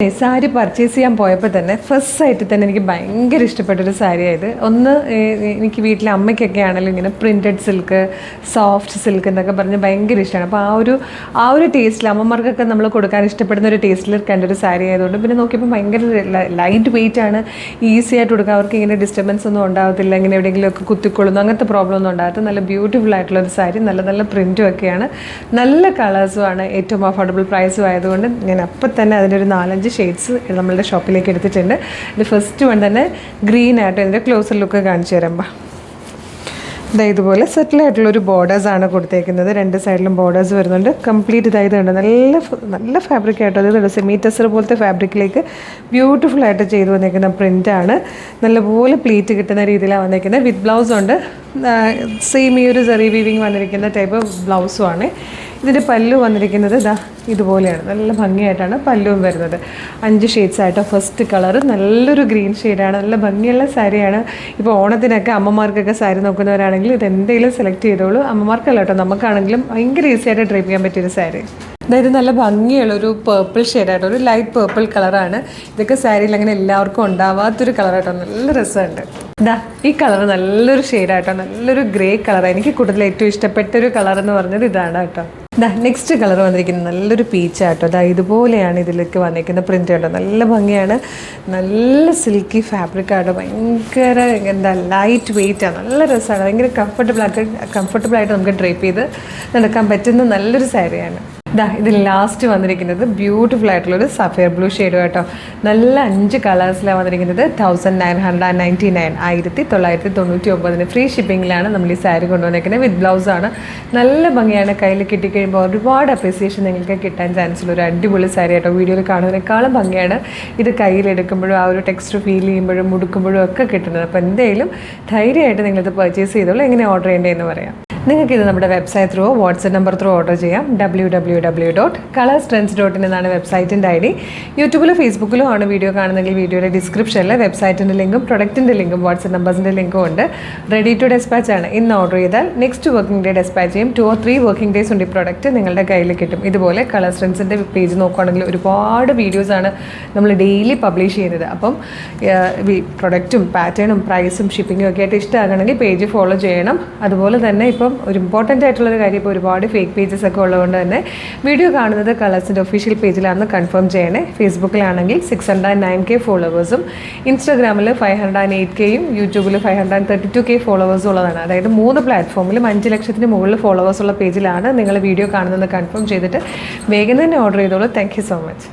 Sari purchase ചെയ്യാൻ പോയപ്പോൾ തന്നെ ഫസ്റ്റ് സൈറ്റിൽ തന്നെ എനിക്ക് ഭയങ്കര ഇഷ്ടപ്പെട്ടൊരു സാരിയായത്. ഒന്ന് എനിക്ക് വീട്ടിലെ അമ്മയ്ക്കൊക്കെ ആണെങ്കിലും ഇങ്ങനെ പ്രിൻറ്റഡ് സിൽക്ക്, സോഫ്റ്റ് സിൽക്ക് എന്നൊക്കെ പറഞ്ഞ് ഭയങ്കര ഇഷ്ടമാണ്. അപ്പോൾ ആ ഒരു ടേസ്റ്റിൽ അമ്മമാർക്കൊക്കെ നമ്മൾ കൊടുക്കാൻ ഇഷ്ടപ്പെടുന്ന ഒരു ടേസ്റ്റിൽ കണ്ടൊരു സാരി ആയതുകൊണ്ട് പിന്നെ നോക്കിയപ്പോൾ ഭയങ്കര ലൈറ്റ് വെയിറ്റ് ആണ്, ഈസി ആയിട്ട് കൊടുക്കുക. അവർക്ക് ഇങ്ങനെ ഡിസ്റ്റർബൻസ് ഒന്നും ഉണ്ടാകത്തില്ല, ഇങ്ങനെ എവിടെയെങ്കിലുമൊക്കെ കുത്തിക്കൊള്ളുന്നു അങ്ങനത്തെ പ്രോബ്ലം ഒന്നും ഉണ്ടാകത്തില്ല. നല്ല ബ്യൂട്ടിഫുൾ ആയിട്ടുള്ളൊരു സാരി, നല്ല നല്ല പ്രിൻറ്റും ഒക്കെയാണ്, നല്ല കളേഴ്സുമാണ്, ഏറ്റവും അഫോർഡബിൾ പ്രൈസും ആയതുകൊണ്ട് ഞാൻ അപ്പം തന്നെ അതിൻ്റെ ഒരു 4-5 ഷെയ്ഡ്സ് നമ്മളുടെ ഷോപ്പിലേക്ക് എടുത്തിട്ടുണ്ട്. ഇത് ഫസ്റ്റ് വൺ തന്നെ ഗ്രീൻ ആയിട്ട് ഇതിൻ്റെ ക്ലോസർ ലുക്ക് കാണിച്ചു തരുമ്പോൾ ഇതുപോലെ സെറ്റിലായിട്ടുള്ളൊരു ബോർഡേഴ്സാണ് കൊടുത്തേക്കുന്നത്. 2 സൈഡിലും ബോർഡേഴ്സ് വരുന്നുണ്ട്. കംപ്ലീറ്റ് ഇതായതുകൊണ്ട് നല്ല ഫാബ്രിക് ആയിട്ട്, അതായത് സെമി ടെസർ പോലത്തെ ഫാബ്രിക്കിലേക്ക് ബ്യൂട്ടിഫുള്ളായിട്ട് ചെയ്ത് വന്നേക്കുന്ന പ്രിൻ്റാണ്. നല്ലപോലെ പ്ലീറ്റ് കിട്ടുന്ന രീതിയിലാണ് വന്നേക്കുന്നത്. വിത്ത് ബ്ലൗസ് ഉണ്ട്, സെയിം ഈ ഒരു സെറി വീവിങ് വന്നിരിക്കുന്ന ടൈപ്പ് ബ്ലൗസുമാണ്. ഇതിൻ്റെ പല്ലു വന്നിരിക്കുന്നത് ഇതുപോലെയാണ്, നല്ല ഭംഗിയായിട്ടാണ് പല്ലുവും വരുന്നത്. 5 ഷെയ്ഡ്സ് ആയിട്ടോ. ഫസ്റ്റ് കളർ നല്ലൊരു ഗ്രീൻ ഷെയ്ഡാണ്, നല്ല ഭംഗിയുള്ള സാരിയാണ്. ഇപ്പോൾ ഓണത്തിനൊക്കെ അമ്മമാർക്കൊക്കെ സാരി നോക്കുന്നവരാണെങ്കിൽ ഇത് എന്തെങ്കിലും സെലക്ട് ചെയ്തോളൂ. അമ്മമാർക്കല്ല കേട്ടോ, നമുക്കാണെങ്കിലും ഭയങ്കര ഈസി ആയിട്ട് ഡ്രൈപ്പ് ചെയ്യാൻ പറ്റിയൊരു സാരി. അതായത് നല്ല ഭംഗിയുള്ളൊരു പേർപ്പിൾ ഷെയ്ഡായിട്ട്, ഒരു ലൈറ്റ് പേർപ്പിൾ കളറാണ്. ഇതൊക്കെ സാരിയിൽ അങ്ങനെ എല്ലാവർക്കും ഉണ്ടാവാത്തൊരു കളറായിട്ടോ, നല്ല രസമുണ്ട്. ഈ കളർ നല്ലൊരു ഷെയ്ഡായിട്ടോ, നല്ലൊരു ഗ്രേ കളറാണ്. എനിക്ക് കൂടുതൽ ഏറ്റവും ഇഷ്ടപ്പെട്ടൊരു കളർ എന്ന് പറഞ്ഞത് ഇതാണ് കേട്ടോ. നെക്സ്റ്റ് കളർ വന്നിരിക്കുന്നത് നല്ലൊരു പീച്ചാട്ടോ. ഇതുപോലെയാണ് ഇതിലേക്ക് വന്നിരിക്കുന്ന പ്രിൻ്റ് കേട്ടോ, നല്ല ഭംഗിയാണ്, നല്ല സിൽക്കി ഫാബ്രിക് ആട്ടോ, ഭയങ്കര ലൈറ്റ് വെയിറ്റാണ്, നല്ല രസമാണ്, ഭയങ്കര കംഫർട്ടബിളായിട്ട് നമുക്ക് ഡ്രൈപ്പ് ചെയ്ത് നടക്കാൻ പറ്റുന്ന നല്ലൊരു സാരിയാണ്. ഇതിൽ ലാസ്റ്റ് വന്നിരിക്കുന്നത് ബ്യൂട്ടിഫുൾ ആയിട്ടുള്ളൊരു സഫയർ ബ്ലൂ ഷെയ്ഡ് കേട്ടോ. നല്ല 5 കളേഴ്സിലാണ് വന്നിരിക്കുന്നത്. 1999 1999 ഫ്രീ ഷിപ്പിങ്ങിലാണ് നമ്മൾ ഈ സാരി കൊണ്ടുവന്നിരിക്കുന്നത്. വിത്ത് ബ്ലൗസാണ്, നല്ല ഭംഗിയാണ്. കയ്യിൽ കിട്ടിക്കഴിയുമ്പോൾ ഒരുപാട് അപ്രീസിയേഷൻ നിങ്ങൾക്ക് കിട്ടാൻ ചാൻസ് ഉള്ള ഒരു അടിപൊളി സാരി കേട്ടോ. വീഡിയോയിൽ കാണുന്നതിനേക്കാളും ഭംഗിയാണ് ഇത് കയ്യിലെടുക്കുമ്പോഴും ആ ഒരു ടെക്സ്ചർ ഫീൽ ചെയ്യുമ്പോഴും മുടുക്കുമ്പോഴും ഒക്കെ കിട്ടുന്നത്. അപ്പോൾ എന്തായാലും ധൈര്യമായിട്ട് നിങ്ങളിത് പർച്ചേസ് ചെയ്തോളൂ. എങ്ങനെ ഓർഡർ ചെയ്യേണ്ടതെന്ന് പറയാം. നിങ്ങൾക്കിത് നമ്മുടെ website through WhatsApp number through order ചെയ്യാം. www.colorstrends.in എന്നാണ് വെബ്സൈറ്റിൻ്റെ ID. യൂട്യൂബിലോ ഫേസ്ബുക്കിലോ ആണ് വീഡിയോ കാണുന്നെങ്കിൽ വീഡിയോയുടെ ഡിസ്ക്രിപ്ഷനിൽ വെബ്സൈറ്റിൻ്റെ ലിങ്കും പ്രൊഡക്റ്റിൻ്റെ ലിങ്കും വാട്സപ്പ് നമ്പേഴ്സിൻ്റെ ലിങ്കും ഉണ്ട്. റെഡി ടു ഡെസ്പാച്ച് ആണ്. ഇന്ന് ഓർഡർ ചെയ്താൽ നെക്സ്റ്റ് വർക്കിംഗ് ഡേ ഡെസ്പാച്ച് ചെയ്യും. 2 or 3 വർക്കിംഗ് ഡേയ്സ് ഉണ്ട് ഈ പ്രൊഡക്റ്റ് നിങ്ങളുടെ കയ്യിൽ കിട്ടും. ഇതുപോലെ കളർ സ്ട്രെൻസിൻ്റെ പേജ് നോക്കുകയാണെങ്കിൽ ഒരുപാട് വീഡിയോസാണ് നമ്മൾ ഡെയിലി പബ്ലിഷ് ചെയ്യുന്നത്. അപ്പം പ്രൊഡക്റ്റും പാറ്റേണും പ്രൈസും ഷിപ്പിങ്ങും ഒക്കെ ആയിട്ട് ഇഷ്ടമാകണമെങ്കിൽ പേജ് ഫോളോ ചെയ്യണം. അതുപോലെ തന്നെ ഇപ്പം ഒരു ഇമ്പോർട്ടൻ്റ് ആയിട്ടുള്ളൊരു കാര്യം, ഇപ്പോൾ ഒരുപാട് ഫേക്ക് പേജസ് ഒക്കെ ഉള്ളതുകൊണ്ട് തന്നെ വീഡിയോ കാണുന്നത് കളേഴ്സിൻ്റെ ഒഫീഷ്യൽ പേജിലാണെന്ന് കൺഫേം ചെയ്യണേ. ഫേസ്ബുക്കിലാണെങ്കിൽ 609K ഫോളോവേഴ്സും, ഇൻസ്റ്റാഗ്രാമിൽ 508Kയും, യൂട്യൂബിൽ 532K ഫോളോവേഴ്സും ഉള്ളതാണ്. അതായത് 3 പ്ലാറ്റ്ഫോമിലും 5 ലക്ഷത്തിന് മുകളിൽ ഫോളോവേഴ്സ് ഉള്ള പേജിലാണ് നിങ്ങൾ വീഡിയോ കാണുന്നതെന്ന് കൺഫേം ചെയ്തിട്ട് വേഗം തന്നെ ഓർഡർ ചെയ്തോളൂ. Thank you so much.